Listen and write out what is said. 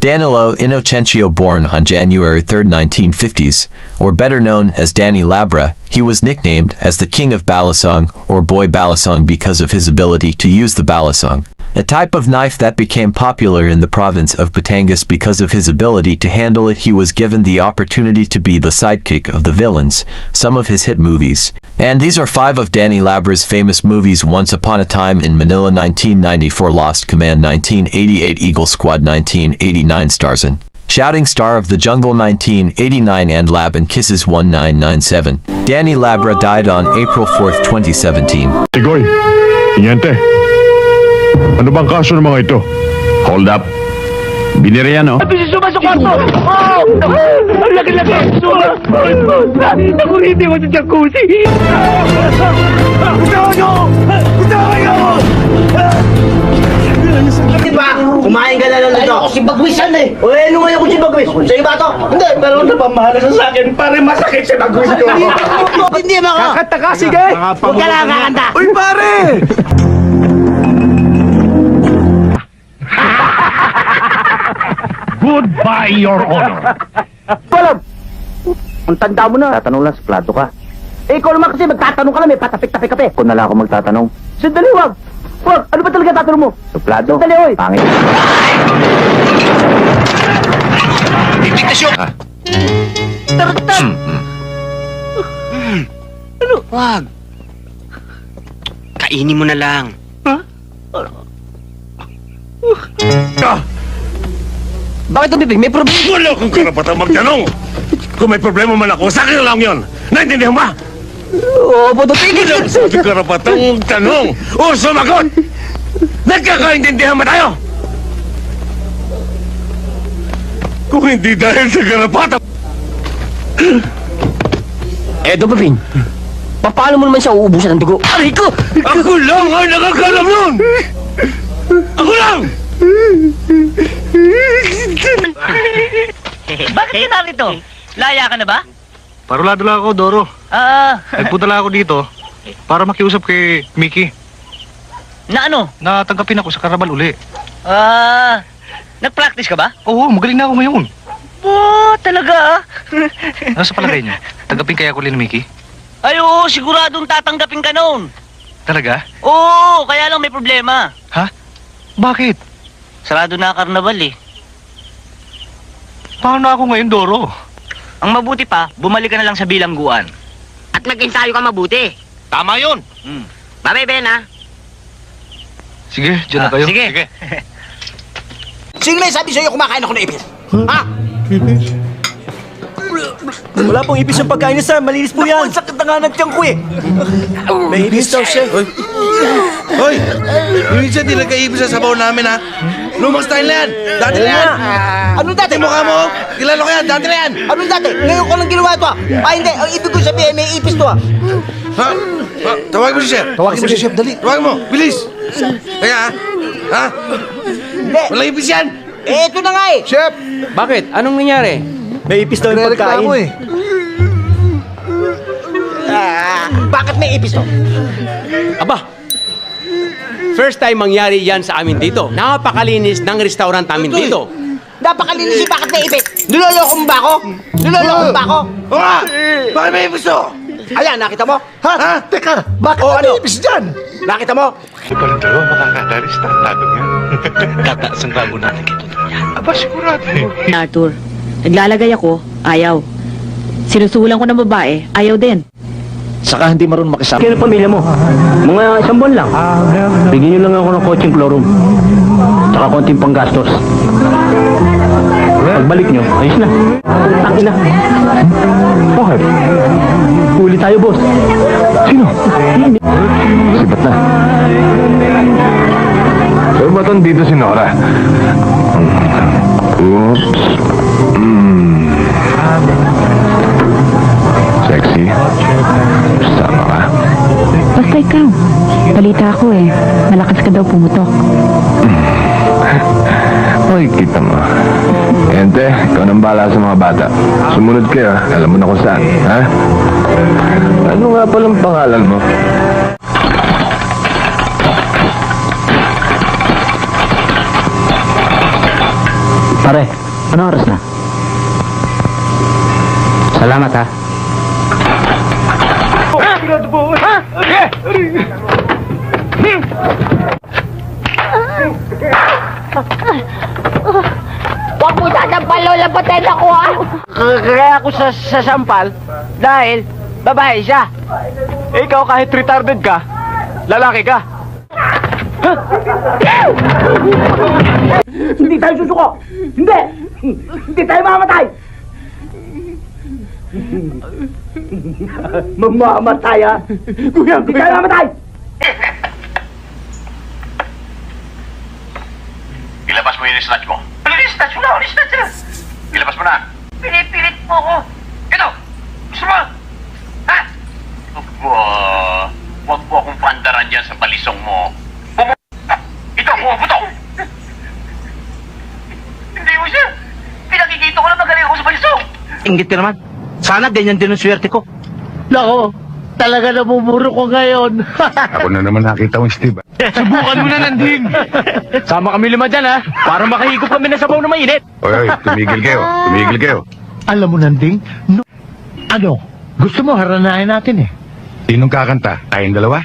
Danilo Innocencio, born on January 3, 1950s, or better known as Danny Labra, he was nicknamed as the King of Balisong or Boy Balisong because of his ability to use the balisong, a type of knife that became popular in the province of Batangas because of his ability to handle it. He was given the opportunity to be the sidekick of the villains, some of his hit movies. And these are 5 of Danny Labra's famous movies: Once Upon a Time in Manila 1994, Lost Command 1988, Eagle Squad 1989, Starzan, Shouting Star of the Jungle 1989, and Lab and Kisses 1997. Danny Labra died on April 4, 2017. Tigoy, Inyente, ano bang kaso ng mga ito? Hold up. Binira yan, oh. Ito si Suma sa kwarto! Oh! Ang laki-laki! Suma! Nakuriti mo sa jacuzzi! Usawa nyo! Usawa nyo! Diba? Kumain ka na lang nito. Si Bagwisan eh. O ano ngayon ko si Bagwis? Sa iba to? Hindi, pero napamahala sa akin. Pare masakit si Bagwis ko. Hindi mo ko. Kakanta ka, sige! Huwag ka lang kakanta. Uy, pare! Goodbye, Your Honor. Palam! Ang tanda mo na. Tatanong lang sa plato ka. Eh, ikaw naman kasi magtatanong ka lang. May patapik-tapik ka pa. Kung na lang ako magtatanong. Sandali, wag! Wag! Ano ba talaga tatanong mo? Sa plato? Sandali, oy! Pangit. Diktasyon! Tartar! Ano? Wag. Kainin mo na lang. Bakit ito, Bibing? May problema? Wala akong karapatang magtanong! Kung may problema man ako, sa akin na lang yun! Naintindihan ba? Oo, Bodo, tigil! Wala akong karapatang magtanong! O sumagot! Nagkakaintindihan ba tayo? Kung hindi dahil sa karapatan... Edo, Bibing. Paano mo naman siya uubusan ng dugo? Aray ko! Ako lang ang nakakalam nun! Ako lang! Bakit ka narito? Laya ka na ba? Parulado lang ako, Doro. Nagpunta lang ako dito para makiusap kay Mickey. Na ano? Natanggapin ako sa karabal uli. Nag-practice ka ba? Oo, magaling na ako ngayon. Talaga Ano sa palagay niyo? Tanggapin kaya ko rin ni Mickey? Ay, oo, siguradong tatanggapin ka noon. Talaga? Oo, kaya lang may problema. Ha? Bakit? Sarado na ang karnabal eh. Paano ako ngayon, Doro? Ang mabuti pa, bumalik ka na lang sa bilangguan. At nag-ensayo ka mabuti. Tama yun. Babay, Ben, ha? Sige, dyan na kayo. Sige. Sino may sabi sa'yo kumakain ako ng ipis? Ha? Wala pong ipis yung pagkain niya, sir. Malinis po yan. Sakit na nga ng tiyan ko eh. May ipis daw siya. Hoy! Minsan di nagkaibig sa sabaw namin, ha? Lumang style na yan! Dati na yan! Anong dati? Mukha mo! Kilala ko yan! Dati na yan! Anong dati? Ngayon ko lang ginawa ito ah. Hindi. Ang ibig ko sabihin, may ipis to ah. Ha? Tawagin mo si Chef! Tawagin mo si Chef, dali. Tawagin mo! Bilis! Kaya, ha? Ha? Hindi. Walang ibig yan! Eh, ito na nga eh. Chef! Bakit? Anong nangyari? May ipis daw yung pagkain. Bakit may ipis to? Aba, first time mangyari yan sa amin dito. Napakalinis ng restaurant namin dito. Napakalinis eh, bakit may ipis? Niloloko mo ba ako? Niloloko mo ba ako? Oo nga! Bakit may ibig to? Ayan, nakita mo? Ha? Teka! Bakit ano? may ibig dyan? Nakita mo? Palang dalawa makakadaris na tago niya. Tataas ang bago natin kito. Aba, sigurado. Arthur, naglalagay ako, ayaw. Sinusulan ko ng babae, ayaw din. Saka hindi marunong makisama. Kaya pamilya mo? Mga isang buwan lang. Bigyan nyo lang ako ng coaching chloroom. Tsaka konting panggastos. Pagbalik nyo, ayos na. Ang ina. Bakit? Huli tayo, boss. Sino? Sibat na. Pero ba't dito si Nora? Oops. Sexy. Sama ka? Basta ikaw. Balita ako eh. Malakas ka daw pumutok. Makikita mo. Ente, ikaw nang bahala sa mga bata. Sumunod kayo, alam mo na kung saan, ha? Ano nga palang pangalan mo? Pare, ano oras na? Salamat ha. Huwag mo sasampal, Lola, patay na ko, ha? Kaya ako sa sampal dahil babae siya. Ikaw kahit retarded ka, lalaki ka. Hindi tayo susuko! Hindi! Hindi tayo mamatay! Mamamatay, ha? Hindi tayo mamatay! Ilabas mo yung snatch mo. Ulistas mo na! Ilabas mo na. Pinipilit mo ko! Ito! Gusto mo? Ha? Huwag po akong pandaran dyan sa balisong mo. Ito, pumuputok! Hindi mo siya! Pinakikita ko na magaling ako sa balisong! Inggit ka naman. Sana ganyan din ang swerte ko. Nako, talaga namumuro ko ngayon. Ako na naman nakita mo, Steve. Subukan mo na, Nanding. Sama kami lima dyan, ha? Para makahigop kami na sabaw na mainit. Oy, tumigil kayo. Tumigil kayo. Alam mo, Nanding, ano, gusto mo haranahin natin eh. Sinong kakanta? Tayong dalawa?